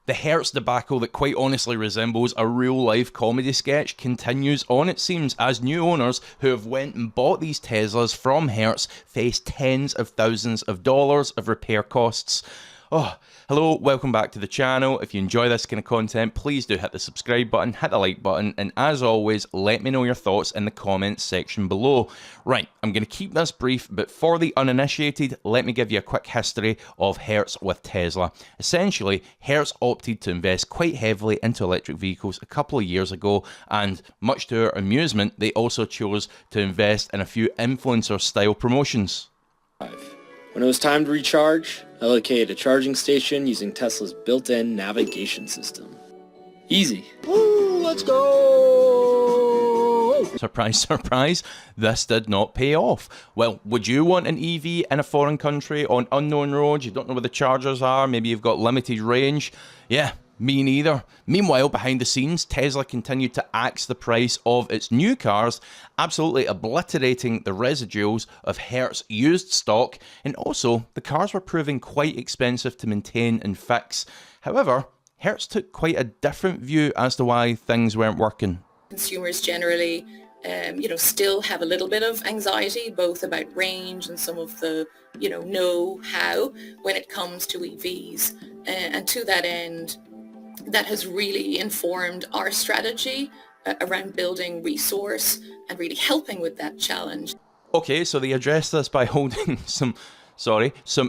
The Hertz debacle that quite honestly resembles a real-life comedy sketch continues on, it seems, as new owners who have went and bought these Teslas from Hertz face tens of thousands of dollars of repair costs. Oh, hello, welcome back to the channel. If you enjoy this kind of content, please do hit the subscribe button, hit the like button, and as always, let me know your thoughts in the comments section below. Right, I'm going to keep this brief, but for the uninitiated, let me give you a quick history of Hertz with Tesla. Essentially, Hertz opted to invest quite heavily into electric vehicles a couple of years ago, and much to our amusement, they also chose to invest in a few influencer-style promotions. When it was time to recharge, I located a charging station using Tesla's built-in navigation system. Easy. Woo, let's go! Surprise, surprise, this did not pay off. Well, would you want an EV in a foreign country on unknown roads? You don't know where the chargers are, maybe you've got limited range. Yeah, me neither. Meanwhile, behind the scenes, Tesla continued to axe the price of its new cars, absolutely obliterating the residuals of Hertz used stock, and also the cars were proving quite expensive to maintain and fix. However, Hertz took quite a different view as to why things weren't working. Consumers generally, still have a little bit of anxiety, both about range and some of the, know-how when it comes to EVs. And to that end, that has really informed our strategy around building resource and really helping with that challenge. Okay, so they addressed this by holding some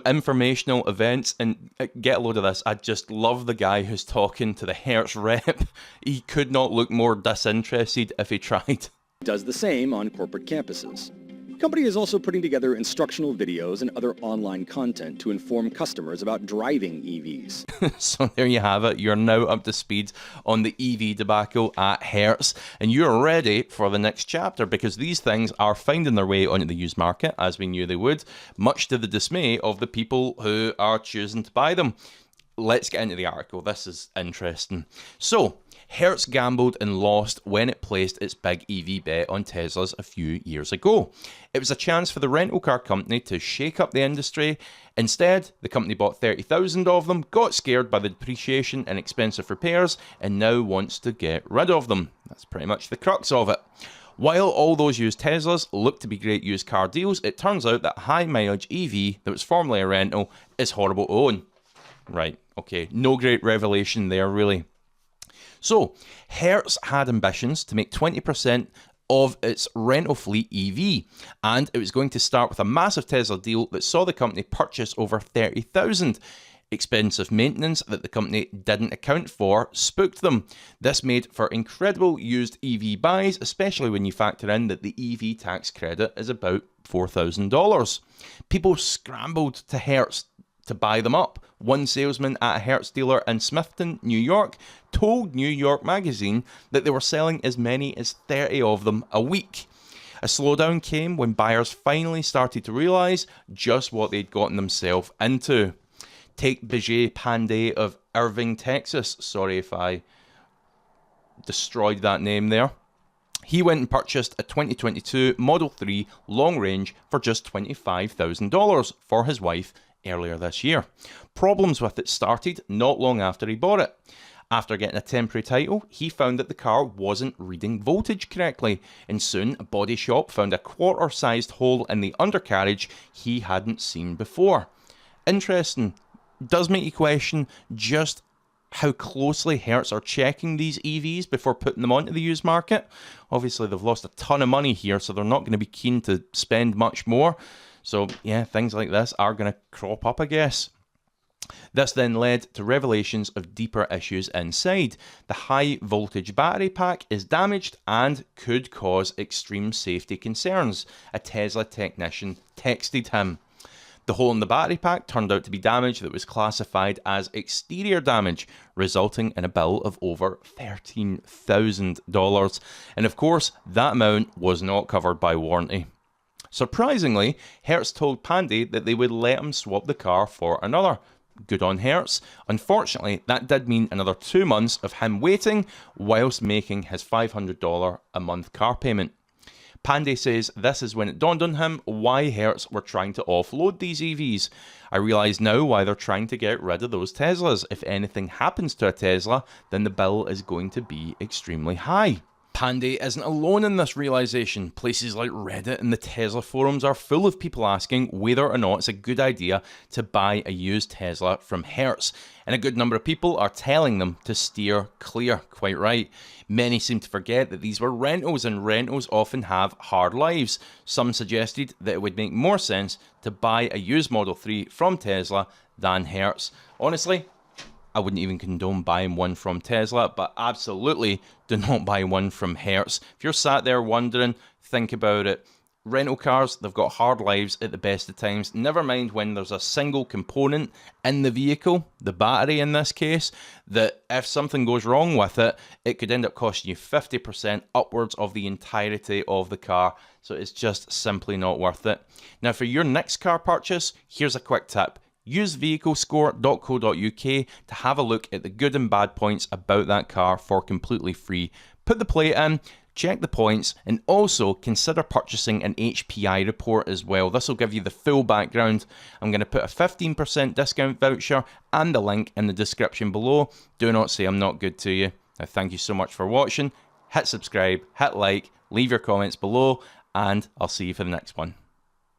informational events, and get a load of this, I just love the guy who's talking to the Hertz rep. He could not look more disinterested if he tried. Does the same on corporate campuses. The company is also putting together instructional videos and other online content to inform customers about driving EVs. So there you have it. You're now up to speed on the EV debacle at Hertz, and you're ready for the next chapter, because these things are finding their way onto the used market, as we knew they would, much to the dismay of the people who are choosing to buy them. Let's get into the article. This is interesting. So, Hertz gambled and lost when it placed its big EV bet on Teslas a few years ago. It was a chance for the rental car company to shake up the industry. Instead, the company bought 30,000 of them, got scared by the depreciation and expensive repairs, and now wants to get rid of them. That's pretty much the crux of it. While all those used Teslas look to be great used car deals, it turns out that high mileage EV that was formerly a rental is horrible to own. Right, okay, no great revelation there really. So, Hertz had ambitions to make 20% of its rental fleet EV, and it was going to start with a massive Tesla deal that saw the company purchase over 30,000. Expensive maintenance that the company didn't account for spooked them. This made for incredible used EV buys, especially when you factor in that the EV tax credit is about $4,000. People scrambled to Hertz to buy them up. One salesman at a Hertz dealer in Smithton, New York, told New York Magazine that they were selling as many as 30 of them a week. A slowdown came when buyers finally started to realise just what they'd gotten themselves into. Take Bijay Pandey of Irving, Texas. Sorry if I destroyed that name there. He went and purchased a 2022 Model 3 long range for just $25,000 for his wife earlier this year. Problems with it started not long after he bought it. After getting a temporary title, he found that the car wasn't reading voltage correctly, and soon a body shop found a quarter-sized hole in the undercarriage he hadn't seen before. Interesting. Does make you question just how closely Hertz are checking these EVs before putting them onto the used market. Obviously, they've lost a ton of money here, so they're not going to be keen to spend much more. So, yeah, things like this are going to crop up, I guess. This then led to revelations of deeper issues inside. The high voltage battery pack is damaged and could cause extreme safety concerns, a Tesla technician texted him. The hole in the battery pack turned out to be damage that was classified as exterior damage, resulting in a bill of over $13,000. And of course, that amount was not covered by warranty. Surprisingly, Hertz told Pandey that they would let him swap the car for another. Good on Hertz. Unfortunately, that did mean another 2 months of him waiting whilst making his $500 a month car payment. Panday says this is when it dawned on him why Hertz were trying to offload these EVs. I realise now why they're trying to get rid of those Teslas. If anything happens to a Tesla, then the bill is going to be extremely high. Panday isn't alone in this realisation. Places like Reddit and the Tesla forums are full of people asking whether or not it's a good idea to buy a used Tesla from Hertz. And a good number of people are telling them to steer clear, quite right. Many seem to forget that these were rentals, and rentals often have hard lives. Some suggested that it would make more sense to buy a used Model 3 from Tesla than Hertz. Honestly, I wouldn't even condone buying one from Tesla, but absolutely do not buy one from Hertz. If you're sat there wondering, think about it. Rental cars, they've got hard lives at the best of times. Never mind when there's a single component in the vehicle, the battery in this case, that if something goes wrong with it, it could end up costing you 50% upwards of the entirety of the car. So it's just simply not worth it. Now for your next car purchase, here's a quick tip. Use vehiclescore.co.uk to have a look at the good and bad points about that car for completely free. Put the plate in, check the points, and also consider purchasing an HPI report as well. This will give you the full background. I'm going to put a 15% discount voucher and a link in the description below. Do not say I'm not good to you. Now, thank you so much for watching. Hit subscribe, hit like, leave your comments below, and I'll see you for the next one.